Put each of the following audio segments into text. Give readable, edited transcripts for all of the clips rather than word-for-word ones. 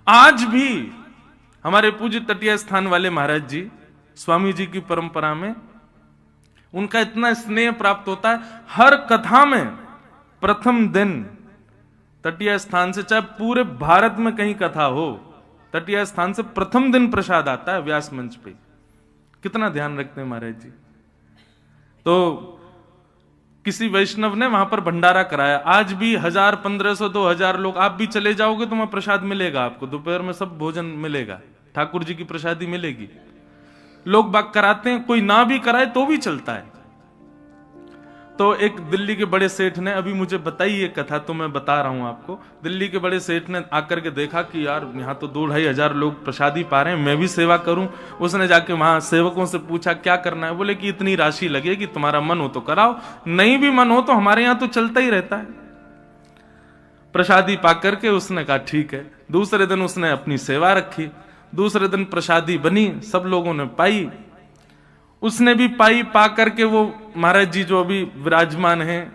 आज भी हमारे पूज्य तटीय स्थान वाले महाराज जी, स्वामी जी की परंपरा में उनका इतना स्नेह प्राप्त होता है। हर कथा में प्रथम दिन तटीय स्थान से, चाहे पूरे भारत में कहीं कथा हो, तटीय स्थान से प्रथम दिन प्रसाद आता है व्यास मंच पे। कितना ध्यान रखते हैं महाराज जी। तो किसी वैष्णव ने वहां पर भंडारा कराया, आज भी 1000, 1500, 2000 लोग, आप भी चले जाओगे तो वहां प्रसाद मिलेगा आपको, दोपहर में सब भोजन मिलेगा, ठाकुर जी की प्रसादी मिलेगी। लोग बाग कराते हैं, कोई ना भी कराए तो भी चलता है। तो एक दिल्ली के बड़े सेठ ने अभी मुझे बताई ये कथा, तो मैं बता रहा हूं आपको। दिल्ली के बड़े सेठ ने आकर के देखा कि यार यहाँ तो 2-2.5 हजार लोग प्रसादी पा रहे हैं, मैं भी सेवा करूं। उसने जाके वहां सेवकों से पूछा क्या करना है। बोले कि इतनी राशि लगेगी, तुम्हारा मन हो तो कराओ, नहीं भी मन हो तो हमारे यहाँ तो चलता ही रहता है। प्रसादी पा करके उसने कहा ठीक है। दूसरे दिन उसने अपनी सेवा रखी, दूसरे दिन प्रसादी बनी, सब लोगों ने पाई, उसने भी पाई। पा करके वो महाराज जी जो अभी विराजमान हैं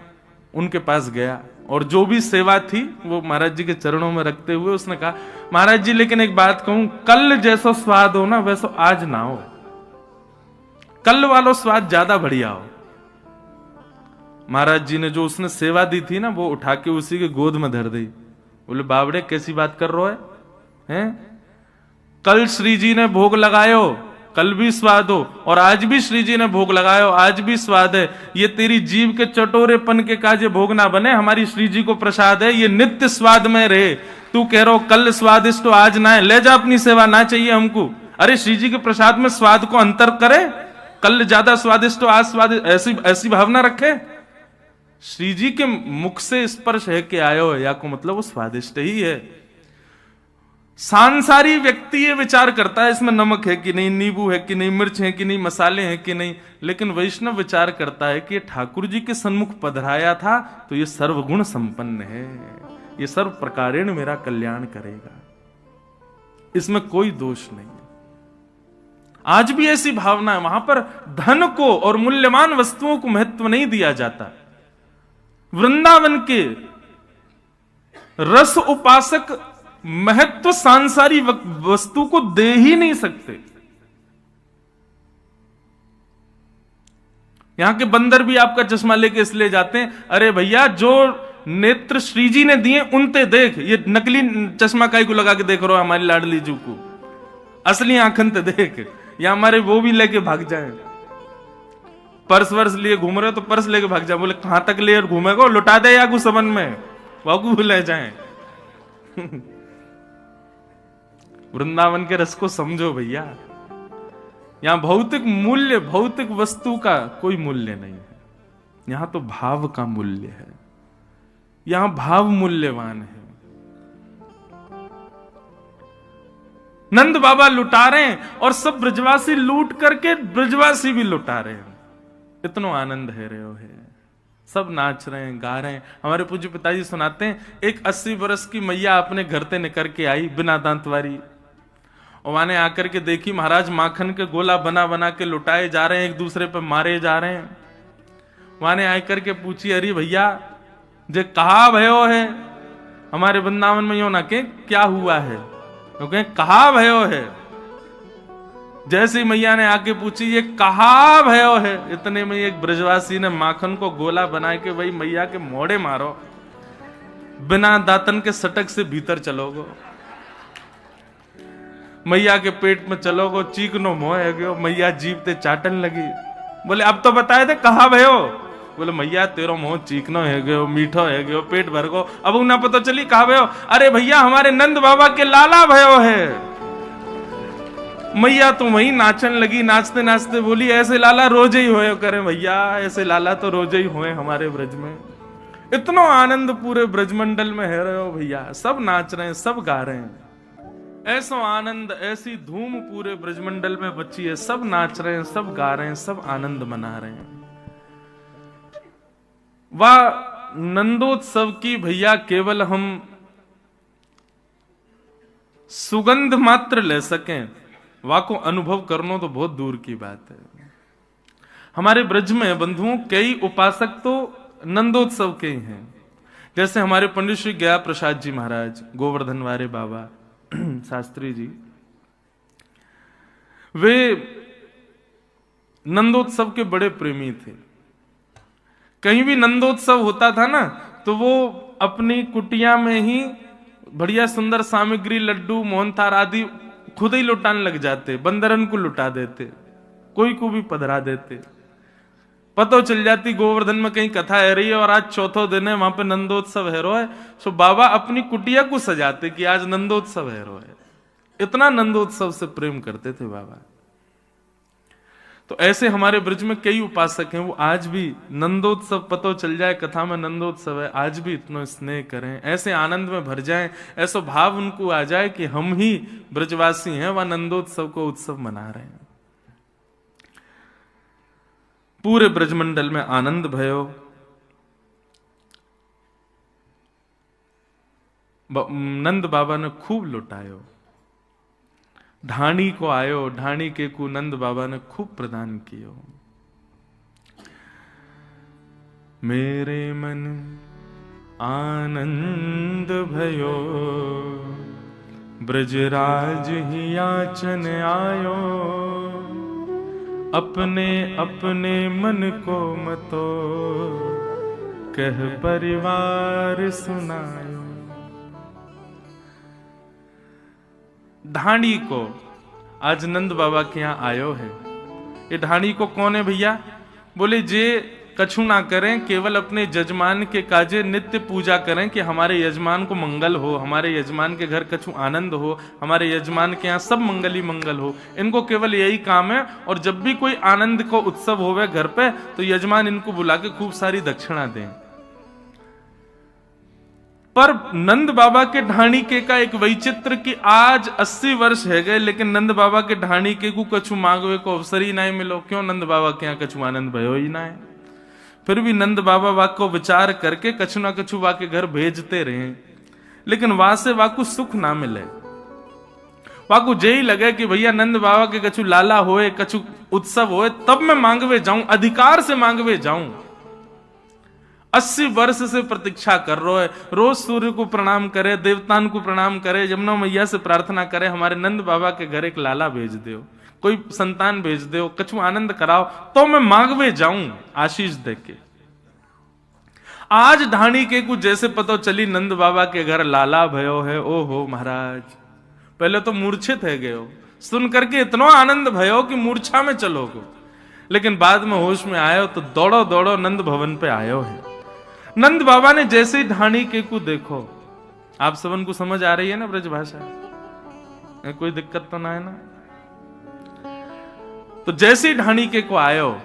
उनके पास गया, और जो भी सेवा थी वो महाराज जी के चरणों में रखते हुए उसने कहा, महाराज जी लेकिन एक बात कहूं, कल जैसा स्वाद हो ना वैसा आज ना हो, कल वाला स्वाद ज्यादा बढ़िया हो। महाराज जी ने जो उसने सेवा दी थी ना, वो उठा के उसी के गोद में धर दी। बोले बावड़े कैसी बात कर रहे हैं? कल श्री जी ने भोग लगायो, कल भी स्वाद हो, और आज भी श्री जी ने भोग लगायो, आज भी स्वाद है। ये तेरी जीव के चटोरेपन के काजे भोग ना बने, हमारी श्री जी को प्रसाद है, ये नित्य स्वाद में रहे। तू कह रहा हो कल स्वादिष्ट हो आज ना है, ले जा अपनी सेवा, ना चाहिए हमको। अरे श्री जी के प्रसाद में स्वाद को अंतर करे, कल ज्यादा स्वादिष्ट हो आज स्वादिष्ट, ऐसी भावना रखे। श्री जी के मुख से स्पर्श है कि आयो है, या को मतलब वो स्वादिष्ट ही है। सांसारी व्यक्ति ये विचार करता है इसमें नमक है कि नहीं, नींबू है कि नहीं, मिर्च है कि नहीं, मसाले हैं कि नहीं, लेकिन वैष्णव विचार करता है कि ये ठाकुर जी के सन्मुख पधराया था तो ये सर्वगुण संपन्न है, ये सर्व प्रकारेण मेरा कल्याण करेगा, इसमें कोई दोष नहीं है। आज भी ऐसी भावना है, वहां पर धन को और मूल्यवान वस्तुओं को महत्व नहीं दिया जाता। वृंदावन के रस उपासक महत्व सांसारी वस्तु को दे ही नहीं सकते। यहां के बंदर भी आपका चश्मा लेके इसलिए जाते हैं, अरे भैया जो नेत्र श्री जी ने दिए उनते देख, ये नकली चश्मा काई को लगा के देख रहे हो हमारी लाडली जू को, असली आंखन ते देख। या हमारे वो भी लेके भाग जाए, पर्स वर्स लिए घूम रहे हो तो पर्स लेके भाग जाए। बोले कहां तक ले घूमेगा, लुटा दे या कुछ सबन में वाकू ले जाए। वृंदावन के रस को समझो भैया। यहां भौतिक मूल्य, भौतिक वस्तु का कोई मूल्य नहीं है, यहां तो भाव का मूल्य है, यहां भाव मूल्यवान है। नंद बाबा लुटा रहे हैं और सब ब्रजवासी लूट करके ब्रजवासी भी लुटा रहे हैं। इतना आनंद है रहे हो है, सब नाच रहे हैं, गा रहे हैं। हमारे पूज्य पिताजी सुनाते हैं, एक 80 वर्ष की मैया अपने घर से निकल के आई बिना दांत वाली, और वहां आकर के देखी महाराज माखन के गोला बना बना के लुटाए जा रहे हैं, एक दूसरे पे मारे जा रहे हैं। वहां आकर के पूछी, अरे भैया जे कहा भयो है, हमारे वृंदावन में यो ना के क्या हुआ है, क्योंकि कहा भयो है। जैसी मैया ने आके पूछी ये कहा भयो है, इतने में एक ब्रजवासी ने माखन को गोला बना के भाई मैया के मोड़े मारो, बिना दातन के सटक से भीतर चलोगो, मैया के पेट में चलोगो, चीकनो मोह है गयो। मैया जीव ते चाटन लगी। बोले अब तो बताए थे कहा भयो। बोले मैया तेरो मोह चीकनो है गयो, मीठो है गयो, पेट भर गो, अब उन्ना पता चली कहा भयो। अरे भैया हमारे नंद बाबा के लाला भयो है। मैया तो वही नाचन लगी, नाचते नाचते बोली ऐसे लाला रोज ही होए करे भैया, ऐसे लाला तो रोज ही होए हमारे ब्रज में। इतना आनंद पूरे ब्रजमंडल में है रहे हो भैया, सब नाच रहे हैं, सब गा रहे हैं। ऐसा आनंद, ऐसी धूम पूरे ब्रजमंडल में बची है, सब नाच रहे हैं, सब गा रहे हैं, सब आनंद मना रहे हैं। वह नंदोत्सव की भैया केवल हम सुगंध मात्र ले सकें, वाह को अनुभव करना तो बहुत दूर की बात है। हमारे ब्रज में बंधुओं कई उपासक तो नंदोत्सव के ही हैं, जैसे हमारे पंडित श्री गया प्रसाद जी महाराज, गोवर्धन वारे बाबा, शास्त्री जी, वे नंदोत्सव के बड़े प्रेमी थे। कहीं भी नंदोत्सव होता था ना, तो वो अपनी कुटिया में ही बढ़िया सुंदर सामग्री, लड्डू, मोहनथाल आदि खुद ही लुटाने लग जाते, बंदरन को लुटा देते, कोई को भी पधरा देते। पतो चल जाती गोवर्धन में कहीं कथा है रही है और आज चौथो दिन है, वहां पे नंदोत्सव है रो है, सो बाबा अपनी कुटिया को सजाते कि आज नंदोत्सव है रो है। इतना नंदोत्सव से प्रेम करते थे बाबा। तो ऐसे हमारे ब्रज में कई उपासक हैं, वो आज भी नंदोत्सव पतो चल जाए कथा में नंदोत्सव है, आज भी इतना स्नेह करें, ऐसे आनंद में भर जाएं, ऐसा भाव उनको आ जाए कि हम ही ब्रजवासी हैं, वह नंदोत्सव को उत्सव मना रहे हैं। पूरे ब्रजमंडल में आनंद भयो। नंद बाबा ने खूब लुटायो। ढाणी को आयो, ढाणी के को नंद बाबा ने खूब प्रदान कियो। मेरे मन आनंद भयो, ब्रजराज ही याचन आयो, अपने अपने मन को मतो, कह परिवार सुनायो। ढाणी को आज नंद बाबा के यहां आयो है। ये ढाणी को कौन है भैया? बोले जे कछु ना करें, केवल अपने यजमान के काजे नित्य पूजा करें कि हमारे यजमान को मंगल हो, हमारे यजमान के घर कछु आनंद हो, हमारे यजमान के यहाँ सब मंगल ही मंगल हो। इनको केवल यही काम है। और जब भी कोई आनंद को उत्सव होवे घर पे, तो यजमान इनको बुला के खूब सारी दक्षिणा दें। पर नंद बाबा के ढाणी के का एक वैचित्र कि आज 80 वर्ष है गए, लेकिन नंद बाबा के ढाणी के को कछु मांगवे को अवसर ही नहीं मिलो। क्यों? नंद बाबा के यहाँ कछु आनंद भयो ही ना है। फिर भी नंद बाबा वाक को विचार करके कछु ना कछु वाके घर भेजते रहे, लेकिन वहां से वाकु सुख ना मिले। वाकु यही लगे कि भैया नंद बाबा के कछु लाला होए, कछु उत्सव होए, तब मैं मांगवे जाऊं, अधिकार से मांगवे जाऊं। 80 वर्ष से प्रतीक्षा कर रहा है। रोज सूर्य को प्रणाम करे, देवतान को प्रणाम करे, यमुना मैया से प्रार्थना करे, हमारे नंद बाबा के घर एक लाला भेज दो, कोई संतान भेज दो, कछु आनंद कराओ, तो मैं मांगवे जाऊं आशीष देके। आज ढाणी के कुछ जैसे पता चली नंद बाबा के घर लाला भयो है, ओ हो महाराज, पहले तो मूर्छित है गए हो, सुन करके इतना आनंद भयो कि मूर्छा में चलोगे, लेकिन बाद में होश में आयो तो दौड़ो दौड़ो नंद भवन पे आयो है। नंद बाबा ने जैसे ही ढाणी के को देखो, आप सबन को समझ आ रही है ना ब्रज भाषा, कोई दिक्कत तो ना है ना? तो जैसे ही ढाणी के को आयो,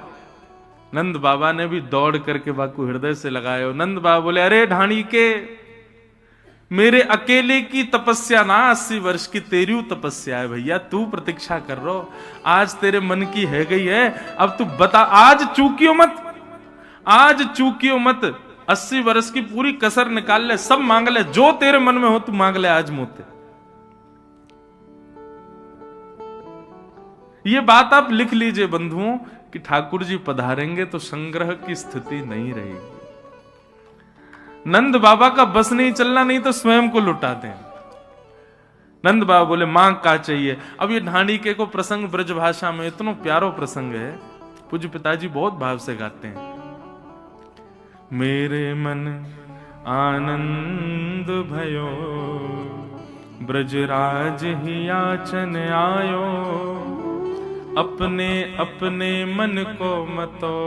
नंद बाबा ने भी दौड़ करके बाकू हृदय से लगायो। नंद बाबा बोले, अरे ढाणी के, मेरे अकेले की तपस्या ना 80 वर्ष की तेरी तपस्या है भैया, तू प्रतीक्षा कर रो, आज तेरे मन की है गई है, अब तू बता, आज चूकियो मत, आज चूकियो मत, 80 वर्ष की पूरी कसर निकाल ले, सब मांग ले, जो तेरे मन में हो तू मांग ले आज मुझसे। ये बात आप लिख लीजिए बंधुओं कि ठाकुर जी पधारेंगे तो संग्रह की स्थिति नहीं रहेगी। नंद बाबा का बस नहीं चलना, नहीं तो स्वयं को लुटाते हैं। नंद बाबा बोले मांग का चाहिए। अब ये ढाणी के को प्रसंग ब्रज भाषा में इतना प्यारो प्रसंग है, पूज्य पिताजी बहुत भाव से गाते हैं। मेरे मन आनंद भयो, ब्रजराज ही याचन आयो, अपने अपने मन को मतो,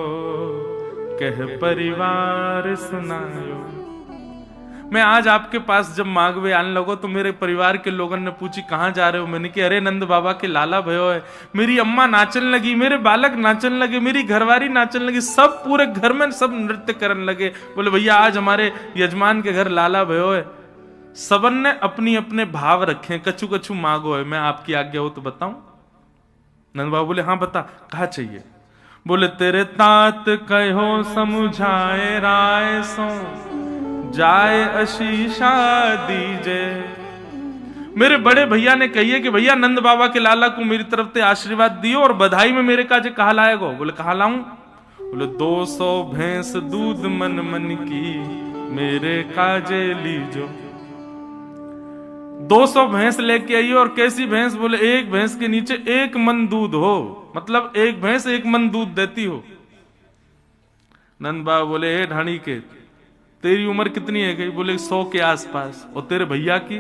कह परिवार सुनायो। मैं आज आपके पास जब मांगवे आने लगो तो मेरे परिवार के लोगों ने पूछी कहां जा रहे हो, मैंने कि अरे नंद बाबा के लाला भयो है, मेरी अम्मा नाचन लगी, मेरे बालक नाचन लगे, मेरी घरवारी नाचन लगी, सब पूरे घर में सब नृत्य करने लगे। बोले भैया आज हमारे यजमान के घर लाला भयो है। सबन ने अपनी अपने भाव रखे, कछु कछु मांगो है, मैं आपकी आज्ञा हो तो बताऊं। नंद बाबा बोले हाँ बता, कहा चाहिए? बोले तेरे तात कहो समुझाए राय सो, जाए आशीषा दीजे। मेरे बड़े भैया ने कहिए कि भैया नंद बाबा के लाला को मेरी तरफ से आशीर्वाद दियो और बधाई में मेरे काजे कहा लाएगो? बोले कहा लाऊं? बोले 200 भैंस दूध मन मन की मेरे काजे लीजो। 200 भैंस लेके आई और कैसी भैंस? बोले एक भैंस के नीचे 1 मन दूध हो, मतलब एक भैंस 1 मन दूध देती हो। नंद बाबा बोले हे ढाणी के, तेरी उम्र कितनी है गई? बोले 100 के आसपास। और तेरे भैया की?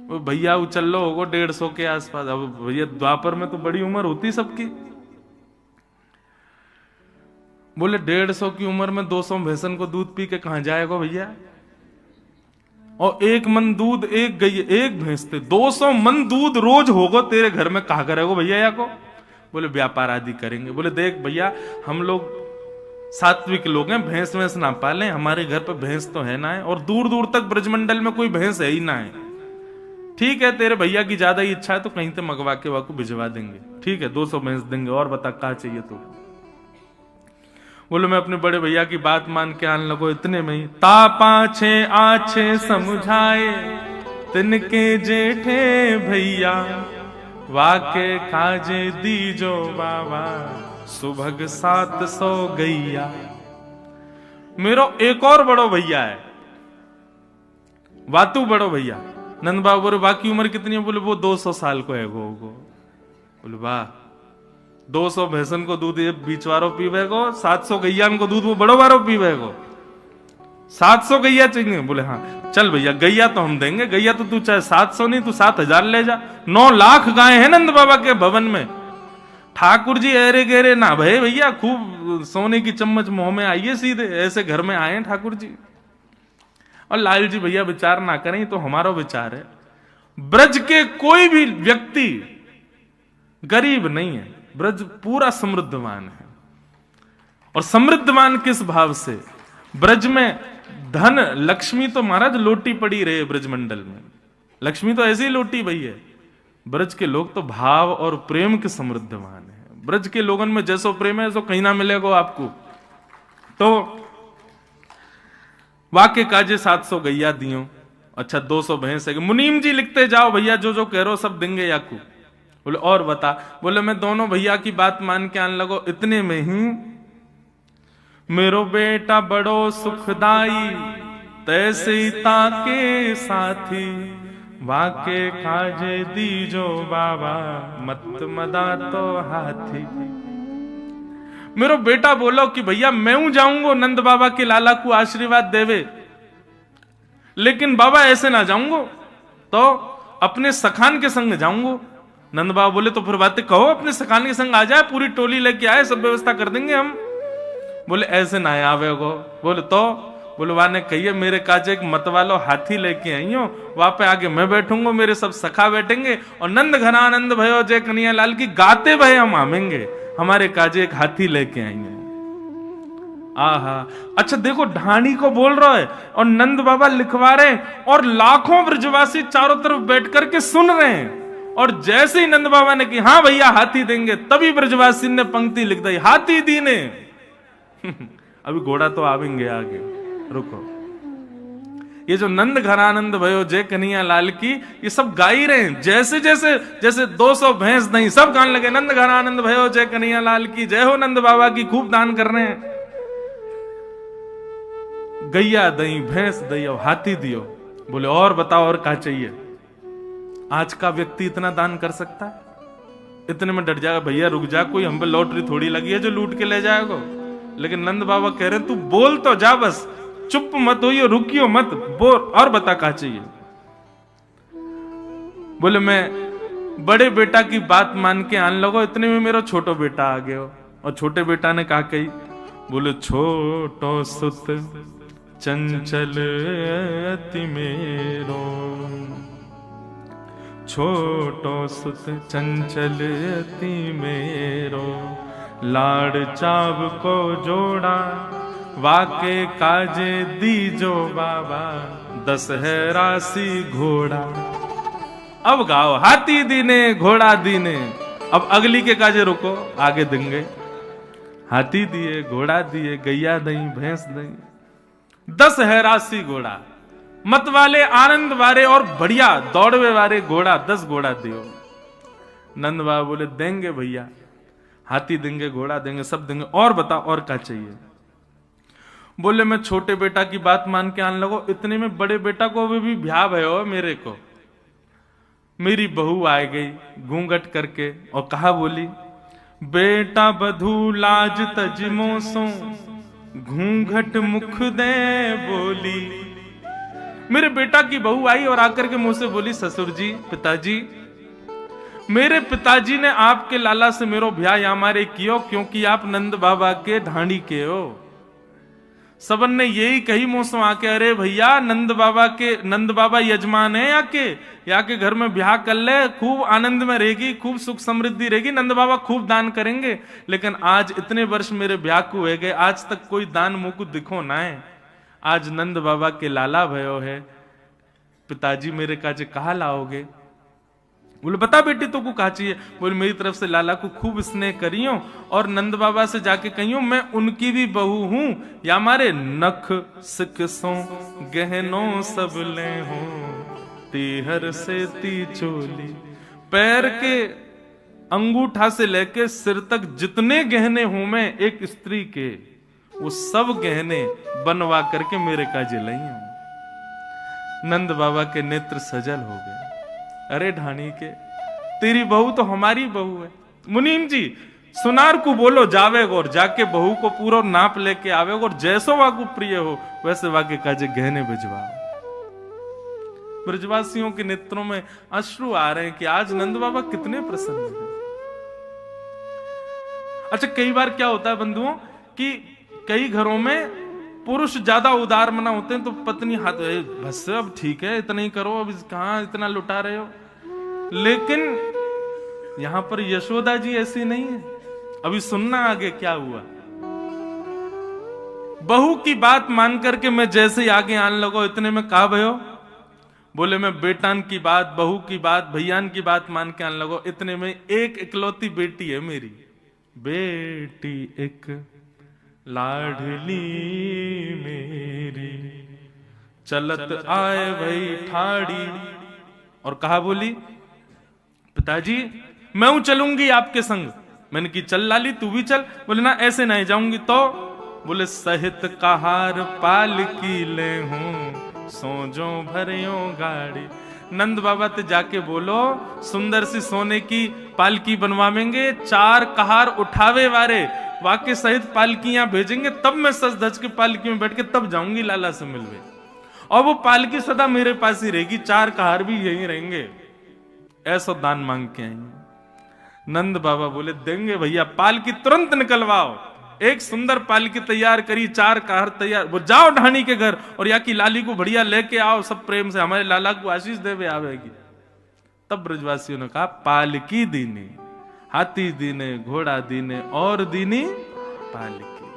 वो भैया उचल लो होगो 150 के आसपास। अब भैया द्वापर में तो बड़ी उम्र होती सबकी। बोले 150 की उम्र में 200 भैंसन को दूध पी के कहां जाएगा भैया? और 1 मन दूध एक गई, एक भैंस थे, 200 मन दूध रोज होगा तेरे घर में, कहा करेगो भैया या को? बोले व्यापार आदि करेंगे। बोले देख भैया, हम लोग सात्विक लोग हैं, भैंस वैंस ना पालें, हमारे घर पे भैंस तो है ना है, और दूर दूर तक ब्रजमंडल में कोई भैंस है ही ना है। ठीक है, तेरे भैया की ज्यादा ही इच्छा है तो कहीं से मंगवा के वाको भिजवा देंगे। ठीक है, 200 भैंस देंगे। और बता क्या चाहिए तो? बोले मैं अपने बड़े भैया की बात मान के आने लगो। इतने में ही तापाछे आछे समझाए तिनके जेठे भैया, वाके काजे दीजो बाबा सुभग 700 गैया। मेरो एक और बड़ो भैया है, वातु बड़ो भैया। नंद बाबू बोले बाकी उम्र कितनी है? बोले वो 200 साल को है गो। बोले वाह, 200 भैंसन को दूध ये बीचवारो पीवेगो, 700 गैया को दूध वो बड़ो वारो पीवेगो। 700 गैया चाहिए? बोले हाँ चल भैया, गैया तो हम देंगे। गैया तो तू चाहे 700 नहीं, तू 7000 ले जा। 9 लाख गाय है नंद बाबा के भवन में। ठाकुर जी अरे गेरे ना भय भैया, खूब सोने की चम्मच मुंह में आइए सीधे, ऐसे घर में आए ठाकुर जी। और लाल जी भैया विचार ना करें, तो हमारा विचार है। ब्रज के कोई भी व्यक्ति गरीब नहीं है, ब्रज पूरा समृद्धवान है। और समृद्धवान किस भाव से? ब्रज में धन लक्ष्मी तो महाराज लोटी पड़ी रहे ब्रजमंडल में, लक्ष्मी तो ऐसी ही लोटी भई है। ब्रज के लोग तो भाव और प्रेम के समृद्धवान है। ब्रज के लोगों में जैसो प्रेम है, ऐसो कहीं ना मिलेगा आपको। तो वाके काजे 700 गैया दियो। अच्छा 200 भैंस है। मुनीम जी लिखते जाओ भैया, जो जो कह रहे हो सब देंगे याकू। बोले और बता? बोले मैं दोनों भैया की बात मान के आने लगो। इतने में ही मेरो बेटा बड़ो सुखदाई, तैसे ताके साथी, वाके काजे दीजो बाबा मत मदा तो हाथी। मेरो बेटा बोलो कि भैया मैं जाऊंगा नंद बाबा के लाला को आशीर्वाद देवे, लेकिन बाबा ऐसे ना जाऊंगा, तो अपने सखान के संग जाऊंगा। नंद बाबा बोले तो फिर बातें कहो, अपने सखान के संग आ जाए, पूरी टोली लेके आए, सब व्यवस्था कर देंगे हम। बोले ऐसे ना आवे गो। बोले तो? बोले वाने कहिए मेरे काजे एक मत वालो हाथी लेके आई हो, वहां पे आगे मैं बैठूंगा, मेरे सब सखा बैठेंगे, और नंद घनानंद भयो जय कन्हैया लाल की गाते भय हम आवेंगे, हमारे काजे एक हाथी लेके आएंगे। आहा, अच्छा देखो ढाणी को बोल रहा है और नंद बाबा लिखवा रहे हैं, और लाखों ब्रजवासी चारों तरफ बैठ करके सुन रहे हैं। और जैसे ही नंद बाबा ने कि हाँ भैया हाथी देंगे, तभी ब्रजवासी ने पंक्ति लिख दी, हाथी दीने। अभी घोड़ा तो आवेंगे आगे, रुको। ये जो नंद घनानंद भयो जय कन्हैया लाल की, ये सब गा ही रहे हैं। जैसे जैसे जैसे 200 भैंस नहीं, सब गाने लगे नंद घनानंद भयो जय कन्हैया लाल की जय हो, नंद बाबा की खूब दान कर रहे हैं। गैया दई, भैंस दई, और हाथी दियो। बोले और बताओ और क्या चाहिए? आज का व्यक्ति इतना दान कर सकता है? इतने में डर जाएगा, भैया रुक जा, कोई हम पे लॉटरी थोड़ी लगी है जो लूट के ले जाएगा। लेकिन नंद बाबा कह रहे तू बोल तो जा, बस चुप मत होइयो, रुकियो मत, बोल और बता क्या चाहिए। बोले मैं बड़े बेटा की बात मान के आने लगो। इतने में मेरा छोटो बेटा आ गया, और छोटे बेटा ने कहा कही, बोले छोटो सुत चंचल अति मेरो, छोटो सुत चंचल अति मेरो, लाड़ चाव को जोड़ा, वाके काजे दीजो बाबा 10 है राशि घोड़ा। अब गाओ हाथी दीने घोड़ा दीने। अब अगली के काजे रुको, आगे देंगे। हाथी दिए, घोड़ा दिए, गैया दई, भैंस दई, 10 है राशि घोड़ा, मत वाले आनंद वाले और बढ़िया दौड़वे वाले घोड़ा, 10 घोड़ा दियो। नंद बाबा बोले देंगे भैया, हाथी देंगे, घोड़ा देंगे, सब देंगे, और बता और क्या चाहिए? बोले मैं छोटे बेटा की बात मान के आने लगो, इतने में बड़े बेटा को अभी भी ब्याह भयो मेरे को। मेरी बहू आ गई घूंघट करके और कहा बोली, बेटा बधू लाज तजमो सो घूंघट मुख दे बोली। मेरे बेटा की बहू आई और आकर के मुंह से बोली, ससुर जी, पिताजी, मेरे पिताजी ने आपके लाला से मेरो ब्याह यामारे कियो क्योंकि आप नंद बाबा के ढांडी के हो। सबन ने यही कही मुंह से आके, अरे भैया नंद बाबा यजमान है या के घर में ब्याह कर ले, खूब आनंद में रहेगी, खूब सुख समृद्धि रहेगी, नंद बाबा खूब दान करेंगे। लेकिन आज इतने वर्ष मेरे ब्याह को हुए गए, आज तक कोई दान मुंह को दिखो ना है। आज नंद बाबा के लाला भयो है, पिताजी मेरे काजे कहा लाओगे? बोले बता बेटी तो को कहा चाहिए? बोले मेरी तरफ से लाला को खूब स्नेह करियो और नंद बाबा से जाके कहियो मैं उनकी भी बहू हूं, या मारे नख सिकसों गहनों सब ले हो, तीहर से ती चोली। पैर के अंगूठा से लेके सिर तक जितने गहने हूं मैं एक स्त्री के, वो सब गहने बनवा करके मेरे काजे लाई हूं। नंद बाबा के नेत्र सजल हो गए। अरे ढाणी के, तेरी बहू तो हमारी बहू है। मुनीम जी, सुनार को बोलो जावेगो और जाके बहू को पूरा नाप लेके आवेगो और जैसो वाकू प्रिय हो वैसे वाके काजे गहने भिजवाओ। ब्रजवासियों के नेत्रों में अश्रु आ रहे हैं कि आज नंद बाबा कितने प्रसन्न हैं। अच्छा, कई बार क्या होता है बंधुओं कि कई घरों में पुरुष ज्यादा उदार मना होते हैं तो पत्नी हाथ बस अब ठीक है इतना ही करो, अब कहां इतना लुटा रहे हो। लेकिन यहां पर यशोदा जी ऐसी नहीं है। अभी सुनना आगे क्या हुआ। बहू की बात मान करके मैं जैसे ही आगे आने लगो, इतने में कहा भयो, बोले मैं बेटान की बात, बहू की बात, भैयान की बात मान के आने लगो। इतने में एक इकलौती बेटी है मेरी, बेटी एक लाडली मेरी, चलत आए भाई ठाड़ी और कहा बोली, पिताजी मैं हूं चलूंगी आपके संग। मैंने की चल लाली तू भी चल। बोले ना ऐसे नहीं जाऊंगी तो। बोले सहित कहार पालकी ले हूं सोजो भरियो गाड़ी। नंद बाबा ते जाके बोलो सुंदर सी सोने की पालकी बनवावेंगे, 4 कहार उठावे वारे वाके सहित पालकियां भेजेंगे, तब मैं सज धज के पालकी में बैठ के तब जाऊंगी लाला से मिलवे। और वो पालकी सदा मेरे पास ही रहेगी, 4 कहार भी यही रहेंगे। ऐसा दान मांग के आएंगे। नंद बाबा बोले देंगे भैया, पालकी तुरंत निकलवाओ। एक सुंदर पालकी तैयार करी, 4 कहार तैयार, वो जाओ ढाणी के घर और या की लाली को बढ़िया लेके आओ, सब प्रेम से हमारे लाला को आशीष देवे आवेगी। तब ब्रजवासियों ने कहा पालकी दीनी, हाथी दीने, घोड़ा दीने और दीनी पालकी,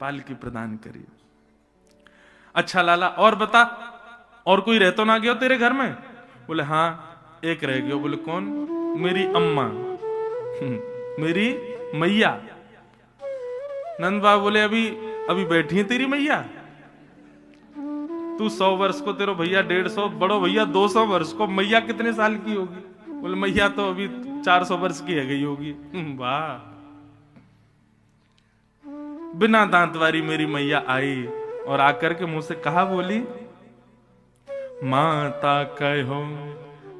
पालकी प्रदान करी। अच्छा लाला और बता, और कोई रह तो ना गया तेरे घर में? बोले हाँ एक रह गया। बोले कौन? मेरी अम्मा, मेरी मैया। नंद बाबा बोले अभी बैठी है तेरी मैया? तू 100 वर्ष को, तेरो भैया 150, बड़ो भैया 200 वर्ष को, मैया कितने साल की होगी? बोले मैया तो अभी 400 वर्ष की है गई होगी। वाह, बिना दांत वाली मेरी मैया आई और आकर के मुंह से कहा बोली, माता कहो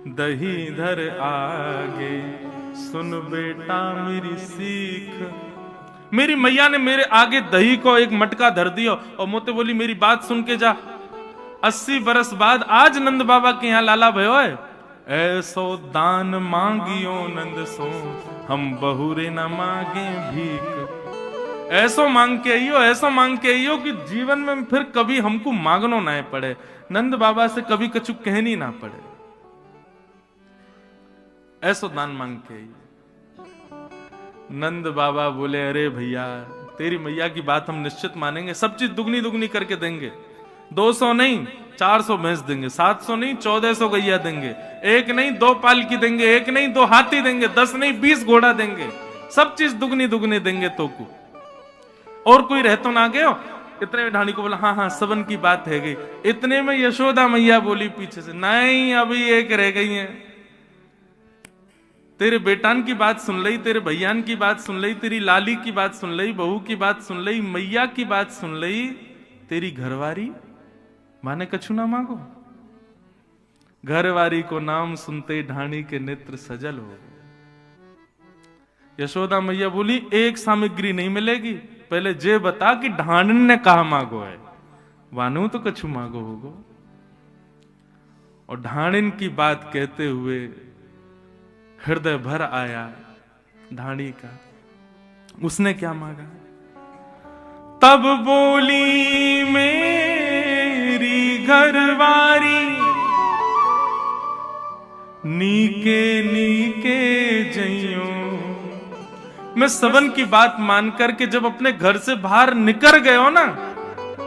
दही धर आगे, सुन बेटा मेरी सीख। मेरी मैया ने मेरे आगे दही को एक मटका धर दिया और मोते बोली मेरी बात सुन के जा। 80 बरस बाद आज नंद बाबा के यहाँ लाला भयो है। ऐसो दान मांगियो नंद सो, हम बहुरे न मांगे भीख। ऐसो मांग के आइयो, ऐसो मांग के आइयो कि जीवन में फिर कभी हमको मांगनो ना पड़े, नंद बाबा से कभी कछु कहनी ना पड़े। ऐसो दान मांग के आइयो। नंद बाबा बोले अरे भैया तेरी मैया की बात हम निश्चित मानेंगे, सब चीज दुगनी दुगनी करके देंगे। 200 नहीं 400 भैंस देंगे, 700 नहीं 1400 गैया देंगे, 1 नहीं 2 पालकी देंगे, 1 नहीं 2 हाथी देंगे, 10 नहीं 20 घोड़ा देंगे, सब चीज दुगनी दुगनी देंगे तो को। और कोई रह तो ना गयो? इतने में ढाणी को बोला हाँ हाँ सबन की बात है गई। इतने में यशोदा मैया बोली पीछे से, नहीं अभी एक रह गई है, तेरे बेटान की बात सुन लई, तेरे भैयान की बात सुन लई, तेरी लाली की बात सुन लई, बहू की बात सुन लई, मैया की बात सुन लई, तेरी घरवारी माने कछु ना मांगो। घरवारी को नाम सुनते ढाणी के नेत्र सजल हो। यशोदा मैया बोली एक सामग्री नहीं मिलेगी, पहले जे बता कि ढांडन ने कहा मांगो है, वानू तो कछु मांगो होगो। और ढाणिन की बात कहते हुए हृदय भर आया ढाणी का। उसने क्या मांगा? तब बोली मेरी घरवारी, नीके नीके जइयो। मैं सबन की बात मान करके जब अपने घर से बाहर निकल गए हो ना,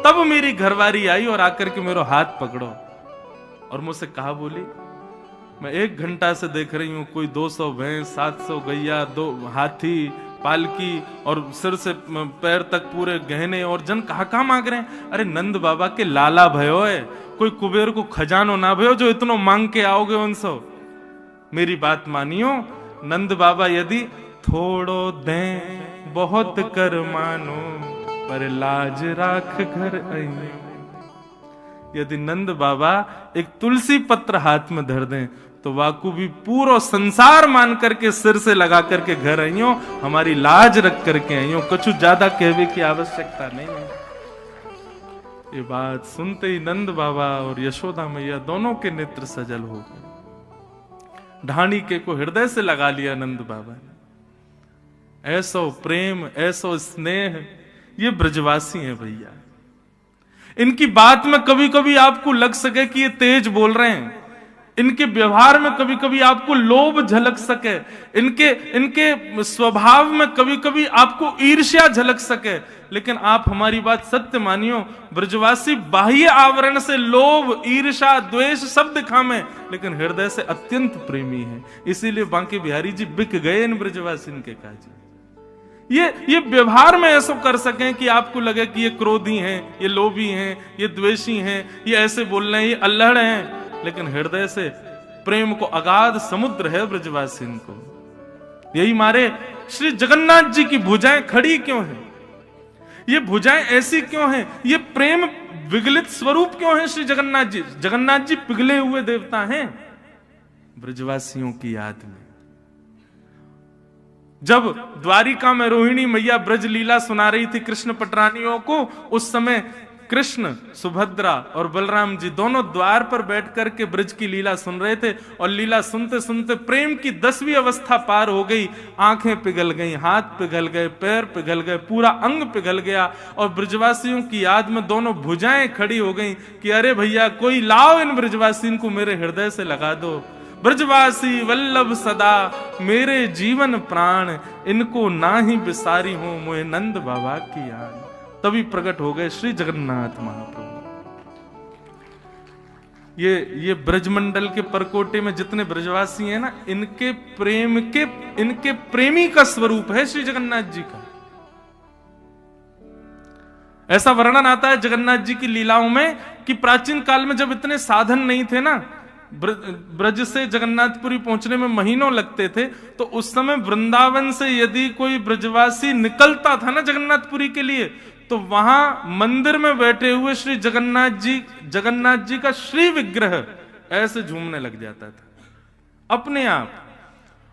तब मेरी घरवारी आई और आकर के मेरा हाथ पकड़ो और मुझसे कहा, बोली मैं 1 घंटा से देख रही हूं कोई 200 भैंस, 700 गैया, 2 हाथी, पालकी और सिर से पैर तक पूरे गहने, और जन कहा मांग रहे हैं। अरे नंद बाबा के लाला भयो है, कोई कुबेर को खजानो ना भयो जो इतनो मांग के आओगे उनसे। मेरी बात मानियो, नंद बाबा यदि थोड़ो दें बहुत कर मानो, पर लाज राख घर आई। यदि नंद बाबा एक तुलसी पत्र हाथ में धर दें तो वाकू भी पूरा संसार मान करके सिर से लगा करके घर आइयो, हमारी लाज रख करके आइयो, कुछ ज्यादा कहने की आवश्यकता नहीं है। ये बात सुनते ही नंद बाबा और यशोदा मैया दोनों के नेत्र सजल हो गए। ढाणी के को हृदय से लगा लिया नंद बाबा ने। ऐसो प्रेम, ऐसो स्नेह, ये ब्रजवासी हैं भैया। इनकी बात में कभी कभी आपको लग सके कि ये तेज बोल रहे हैं, इनके व्यवहार में कभी कभी आपको लोभ झलक सके, इनके स्वभाव में कभी कभी आपको ईर्ष्या झलक सके, लेकिन आप हमारी बात सत्य मानियो, ब्रजवासी बाह्य आवरण से लोभ, ईर्ष्या, द्वेष सब दिखावे, लेकिन हृदय से अत्यंत प्रेमी है। इसीलिए बांके बिहारी जी बिक गए इन ब्रजवासी के काज। ये व्यवहार में ऐसा कर सकें कि आपको लगे कि ये क्रोधी हैं, ये लोभी हैं, ये द्वेषी हैं, ये ऐसे बोल रहे हैं, ये अल्हड़ हैं, लेकिन हृदय से प्रेम को अगाध समुद्र है ब्रजवासी को। यही मारे श्री जगन्नाथ जी की भुजाएं खड़ी क्यों हैं? ये भुजाएं ऐसी क्यों हैं? ये प्रेम विगलित स्वरूप क्यों है श्री जगन्नाथ जी? जगन्नाथ जी पिघले हुए देवता हैं ब्रजवासियों की याद में। जब द्वारिका में रोहिणी मैया ब्रज लीला सुना रही थी कृष्ण पटरानियों को, उस समय कृष्ण, सुभद्रा और बलराम जी दोनों द्वार पर बैठ करके ब्रज की लीला सुन रहे थे, और लीला सुनते सुनते प्रेम की 10वीं अवस्था पार हो गई। आंखें पिघल गई, हाथ पिघल गए, पैर पिघल गए, पूरा अंग पिघल गया, और ब्रजवासियों की याद में दोनों भुजाएं खड़ी हो गई कि अरे भैया कोई लाओ इन ब्रजवासियों को मेरे हृदय से लगा दो। ब्रजवासी वल्लभ सदा मेरे जीवन प्राण, इनको ना ही बिसारी हो मोहे नंद बाबा की याद। तभी प्रकट हो गए श्री जगन्नाथ महाप्रभु। ये ब्रजमंडल के परकोटे में जितने ब्रजवासी हैं ना, इनके प्रेम के, इनके प्रेमी का स्वरूप है श्री जगन्नाथ जी का। ऐसा वर्णन आता है जगन्नाथ जी की लीलाओं में कि प्राचीन काल में जब इतने साधन नहीं थे ना, ब्रज से जगन्नाथपुरी पहुंचने में महीनों लगते थे, तो उस समय वृंदावन से यदि कोई ब्रजवासी निकलता था ना जगन्नाथपुरी के लिए, तो वहां मंदिर में बैठे हुए श्री जगन्नाथ जी का श्री विग्रह ऐसे झूमने लग जाता था अपने आप।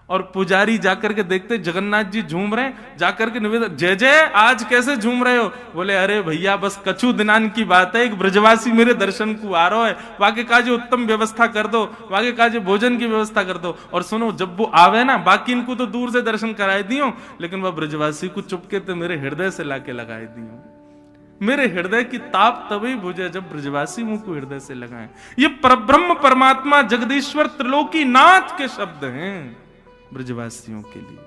और पुजारी जाकर के देखते जगन्नाथ जी झूम रहे, जाकर के निवेदन, जय जय आज कैसे झूम रहे हो? बोले अरे भैया बस कछु दिनान की बात है, एक ब्रजवासी मेरे दर्शन को आ रहा है, वाके काजे उत्तम व्यवस्था कर दो, वाके काजे भोजन की व्यवस्था कर दो। और सुनो, जब वो आवे ना, बाकी इनको तो दूर से दर्शन कराए दियो, लेकिन वह ब्रजवासी को चुपके तो मेरे हृदय से लाके लगाए दियो। मेरे हृदय की ताप तभी बुझे जब ब्रजवासी मुंह को हृदय से लगाए। ये परब्रह्म परमात्मा जगदीश्वर त्रिलोकी नाथ के शब्द हैं ब्रजवासियों के लिए।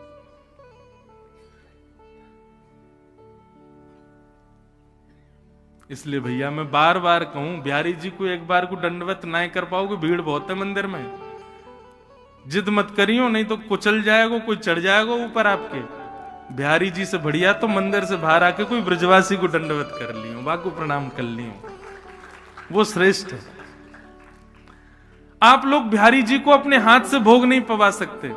इसलिए भैया मैं बार बार कहूं, बिहारी जी को एक बार को दंडवत ना कर पाओगे, भीड़ बहुत है मंदिर में, जिद मत करियो नहीं तो कुचल जाएगा, कोई चढ़ जाएगा ऊपर आपके। बिहारी जी से बढ़िया तो मंदिर से बाहर आके कोई ब्रजवासी को दंडवत कर लियो, बाको प्रणाम कर लियो, वो श्रेष्ठ है। आप लोग बिहारी जी को अपने हाथ से भोग नहीं पवा सकते,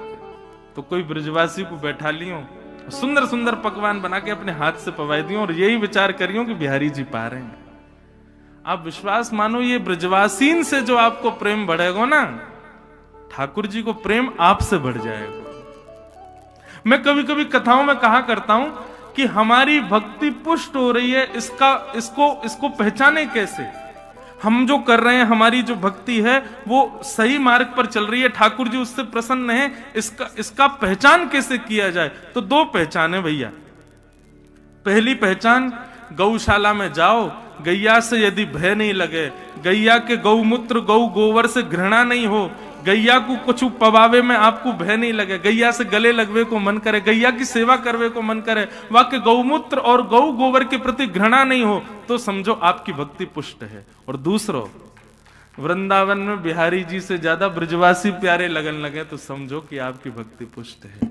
तो कोई ब्रजवासी को बैठा लियो, सुंदर सुंदर पकवान बना के अपने हाथ से पवाई दियो और यही विचार करियो कि बिहारी जी पा रहे हैं। आप विश्वास मानो, ये ब्रजवासीन से जो आपको प्रेम बढ़ेगा ना, ठाकुर जी को प्रेम आपसे बढ़ जाएगा। मैं कभी कभी कथाओं में कहा करता हूं कि हमारी भक्ति पुष्ट हो रही है, इसको पहचाने कैसे? हम जो कर रहे हैं, हमारी जो भक्ति है वो सही मार्ग पर चल रही है, ठाकुर जी उससे प्रसन्न है, इसका पहचान कैसे किया जाए? तो दो पहचान है भैया। पहली पहचान, गौशाला में जाओ, गैया से यदि भय नहीं लगे, गैया के गौमूत्र गौ गोबर से घृणा नहीं हो, गैया को कुछ पवावे में आपको भय नहीं लगे, गैया से गले लगवे को मन करे, गैया की सेवा करवे को मन करे, वाक्य गौमूत्र और गौ गोबर के प्रति घृणा नहीं हो, तो समझो आपकी भक्ति पुष्ट है। और दूसरो, वृंदावन में बिहारी जी से ज्यादा ब्रजवासी प्यारे लगन लगे, तो समझो कि आपकी भक्ति पुष्ट है,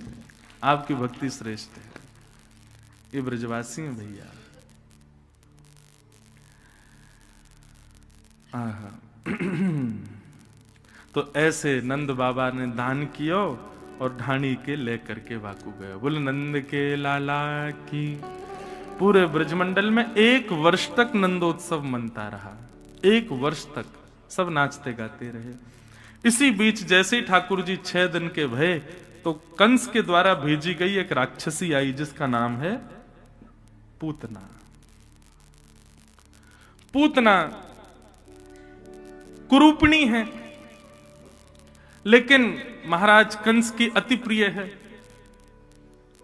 आपकी भक्ति श्रेष्ठ है। ये ब्रजवासी हैं भैया। तो ऐसे नंद बाबा ने दान कियो और ढाणी के लेकर के वाकू गए। बोले नंद के लाला की। पूरे ब्रजमंडल में 1 वर्ष तक नंदोत्सव मनता रहा, 1 वर्ष तक सब नाचते गाते रहे। इसी बीच जैसे ही ठाकुर जी 6 दिन के भये, तो कंस के द्वारा भेजी गई एक राक्षसी आई जिसका नाम है पूतना। पूतना कुरूपणी है, लेकिन महाराज कंस की अति प्रिय है।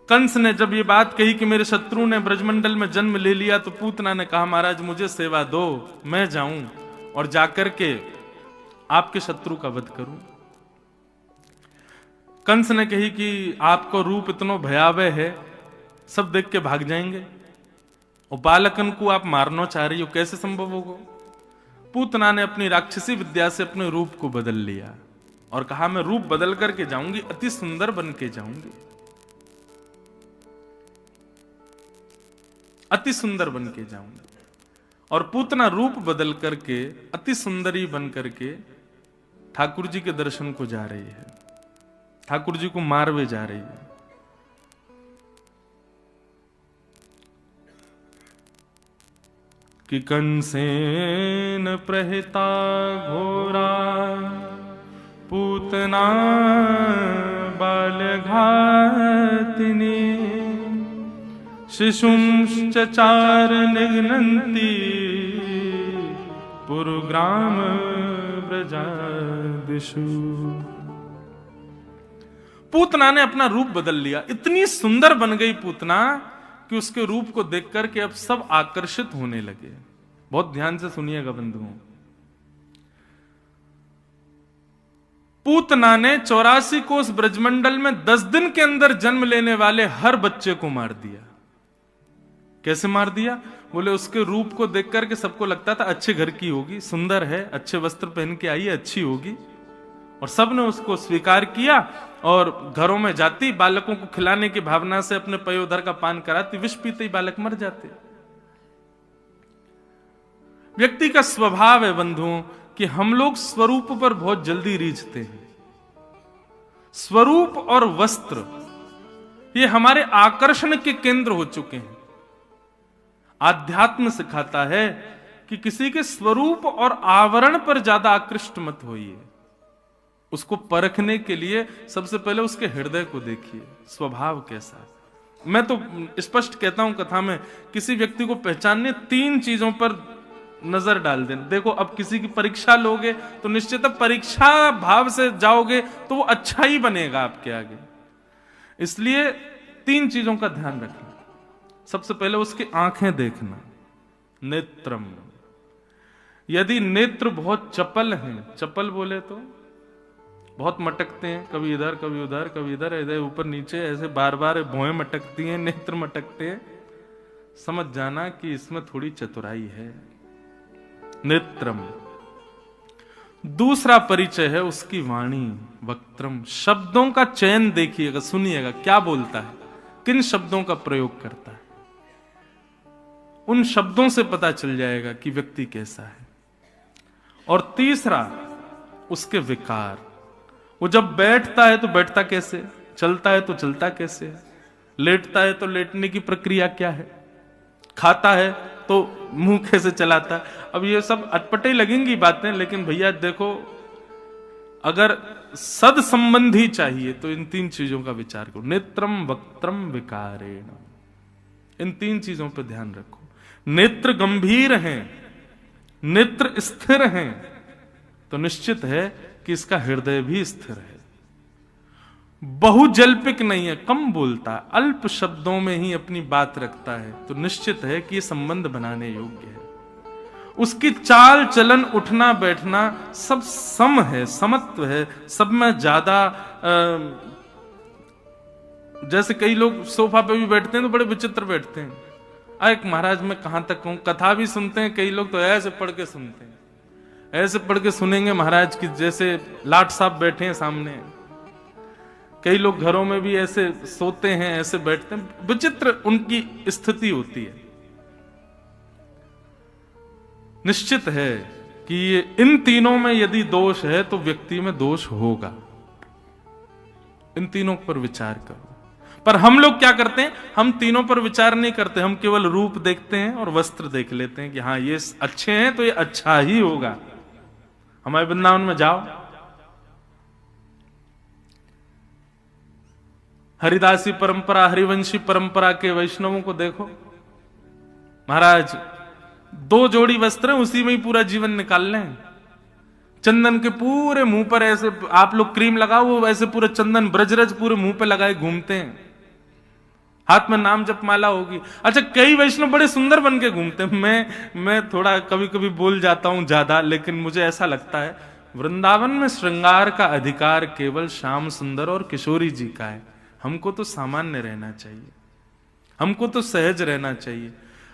कंस ने जब ये बात कही कि मेरे शत्रु ने ब्रजमंडल में जन्म ले लिया, तो पूतना ने कहा महाराज मुझे सेवा दो, मैं जाऊं और जाकर के आपके शत्रु का वध करूं। कंस ने कही कि आपको रूप इतना भयावह है, सब देख के भाग जाएंगे, और बालकन को आप मारना चाह रही हो, कैसे संभव होगा? पूतना ने अपनी राक्षसी विद्या से अपने रूप को बदल लिया और कहा मैं रूप बदल करके जाऊंगी, अति सुंदर बन के जाऊंगी, अति सुंदर बन के जाऊंगी। और पूतना रूप बदल करके अति सुंदरी बन करके ठाकुर जी के दर्शन को जा रही है, ठाकुर जी को मारवे जा रही है। कि कंसेन प्रहिता घोरा पूतना बाल्यघातिनी शिशुंश्च चार निघ्नन्ति पुरुग्राम ब्रजादिषु। पूतना ने अपना रूप बदल लिया, इतनी सुंदर बन गई पूतना कि उसके रूप को देख करके अब सब आकर्षित होने लगे। बहुत ध्यान से सुनिएगा बंधुओं। पूतना ने 84 कोस ब्रजमंडल में 10 दिन के अंदर जन्म लेने वाले हर बच्चे को मार दिया। कैसे मार दिया? बोले उसके रूप को देख करके सबको लगता था अच्छे घर की होगी, सुंदर है, अच्छे वस्त्र पहन के आई है, अच्छी होगी, और सबने उसको स्वीकार किया और घरों में जाती, बालकों को खिलाने की भावना से अपने पयोधर का पान कराती, विष पीते ही बालक मर जाते। व्यक्ति का स्वभाव है बंधुओं कि हम लोग स्वरूप पर बहुत जल्दी रीझते हैं। स्वरूप और वस्त्र ये हमारे आकर्षण के केंद्र हो चुके हैं। आध्यात्म सिखाता है कि किसी के स्वरूप और आवरण पर ज्यादा आकृष्ट मत होइए। उसको परखने के लिए सबसे पहले उसके हृदय को देखिए, स्वभाव कैसा है। मैं तो स्पष्ट कहता हूं कथा में, किसी व्यक्ति को पहचानने 3 चीजों पर नजर डाल दें। देखो, अब किसी की परीक्षा लोगे तो निश्चित परीक्षा भाव से जाओगे तो वो अच्छा ही बनेगा आपके आगे। इसलिए 3 चीजों का ध्यान रखना। सबसे पहले उसकी आंखें देखना, नेत्रम। यदि नेत्र बहुत चपल हैं, चपल बोले तो बहुत मटकते हैं, कभी इधर कभी उधर कभी इधर इधर ऊपर नीचे, ऐसे बार बार भौएं मटकती हैं, नेत्र मटकते हैं, समझ जाना कि इसमें थोड़ी चतुराई है। नेत्रम। दूसरा परिचय है उसकी वाणी, वक्त्रम। शब्दों का चयन देखिएगा, सुनिएगा क्या बोलता है, किन शब्दों का प्रयोग करता है। उन शब्दों से पता चल जाएगा कि व्यक्ति कैसा है। और तीसरा उसके विकार। वो जब बैठता है तो बैठता कैसे, चलता है तो चलता कैसे है, लेटता है तो लेटने की प्रक्रिया क्या है, खाता है तो मुंह कैसे चलाता है। अब ये सब अटपटे लगेंगी बातें, लेकिन भैया देखो, अगर सद संबंधी चाहिए तो इन 3 चीजों का विचार करो। नेत्रम वक्त्रम विकारेण, इन 3 चीजों पर ध्यान रखो। नेत्र गंभीर हैं, नेत्र स्थिर हैं, तो निश्चित है कि इसका हृदय भी स्थिर है। बहुजल्पिक नहीं है, कम बोलता है, अल्प शब्दों में ही अपनी बात रखता है, तो निश्चित है कि ये संबंध बनाने योग्य है। उसकी चाल चलन उठना बैठना सब सम है, समत्व है, सब में ज्यादा जैसे कई लोग सोफा पे भी बैठते हैं तो बड़े विचित्र बैठते हैं। एक महाराज मैं कहां तक कहूं, कथा भी सुनते हैं कई लोग तो ऐसे पढ़ के सुनते हैं, ऐसे पढ़ के सुनेंगे महाराज की जैसे लाट साहब बैठे हैं सामने। कई लोग घरों में भी ऐसे सोते हैं, ऐसे बैठते हैं, विचित्र उनकी स्थिति होती है। निश्चित है कि इन तीनों में यदि दोष है तो व्यक्ति में दोष होगा। इन तीनों पर विचार करो। पर हम लोग क्या करते हैं, हम तीनों पर विचार नहीं करते, हम केवल रूप देखते हैं और वस्त्र देख लेते हैं कि हाँ ये अच्छे हैं तो ये अच्छा ही होगा। हमारे वृंदावन में जाओ, हरिदासी परंपरा, हरिवंशी परंपरा के वैष्णवों को देखो, महाराज 2 जोड़ी वस्त्र हैं, उसी में ही पूरा जीवन निकाल लें। चंदन के पूरे मुंह पर ऐसे आप लोग क्रीम लगाओ, वो ऐसे पूरे चंदन ब्रजरज पूरे मुंह पे लगाए घूमते हैं, हाथ में नाम जप माला होगी। अच्छा, कई वैष्णव बड़े सुंदर बन के घूमते हैं। मैं थोड़ा कभी कभी बोल जाता हूं ज्यादा, लेकिन मुझे ऐसा लगता है वृंदावन में श्रृंगार का अधिकार केवल श्याम सुंदर और किशोरी जी का है। हमको तो सामान्य रहना चाहिए, हमको तो सहज रहना चाहिए।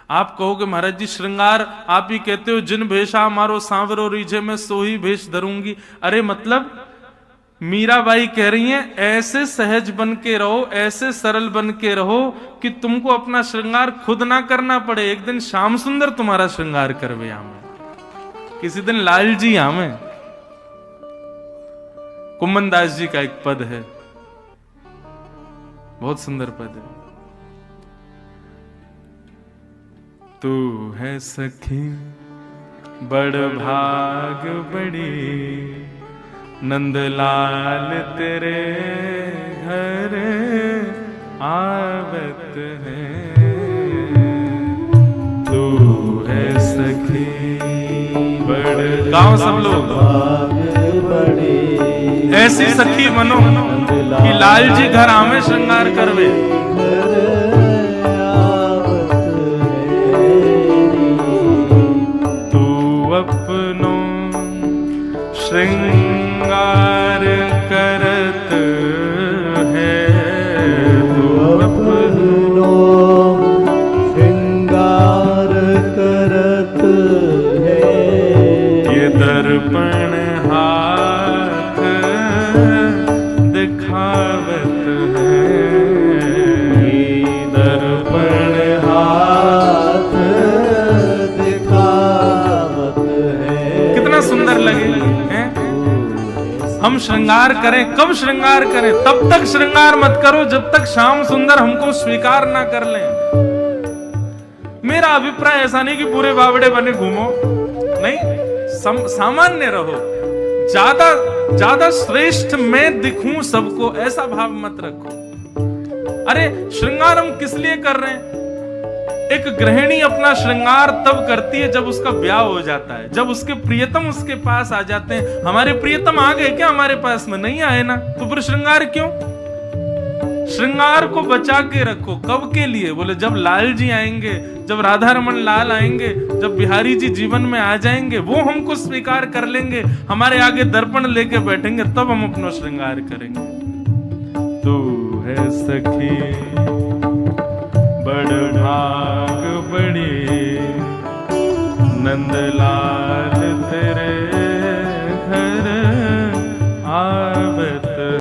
आप कहोगे महाराज जी श्रृंगार आप ही कहते हो, जिन भेषा मारो सांवरो रीझे में सोही भेष धरूंगी। अरे मतलब मीराबाई कह रही हैं ऐसे सहज बन के रहो, ऐसे सरल बन के रहो कि तुमको अपना श्रृंगार खुद ना करना पड़े। एक दिन श्याम सुंदर तुम्हारा श्रृंगार करवे आमे, किसी दिन लाल जी आमे। कुम्मन दास जी का एक पद है, बहुत सुंदर पद है। तू है सखी बड़ भाग बड़ी, नंदलाल तेरे घर आवत है। तू है सखी बड़, गाँव सब लोग ऐसी सखी बनो कि लाल जी घर आवे श्रृंगार करवे। तू अपनो श्रृंगार करत है, तू अपनो श्रृंगार करत है। ये दर्पण हाथ दिखावत है, ये दर्पण हाथ दिखावत है। कितना सुंदर लगे हैं? हम श्रृंगार करें, कब श्रृंगार करें? तब तक श्रृंगार मत करो जब तक श्याम सुंदर हमको स्वीकार ना कर लें। मेरा अभिप्राय ऐसा नहीं कि पूरे बावड़े बने घूमो, नहीं, सामान्य रहो। ज्यादा श्रेष्ठ मैं दिखूं सबको, ऐसा भाव मत रखो। अरे श्रृंगार हम किस लिए कर रहे हैं? एक गृहिणी अपना श्रृंगार तब करती है जब उसका ब्याह हो जाता है, जब उसके प्रियतम उसके पास आ जाते हैं। हमारे प्रियतम आ गए क्या हमारे पास में? नहीं आए ना, तो फिर श्रृंगार क्यों? श्रृंगार को बचा के रखो। कब के लिए? बोले जब लाल जी आएंगे, जब राधा रमन लाल आएंगे, जब बिहारी जी जीवन में आ जाएंगे, वो हमको स्वीकार कर लेंगे, हमारे आगे दर्पण लेके बैठेंगे, तब हम अपना श्रृंगार करेंगे। तू है सखी बड़ भाग बड़ी, नंदलाल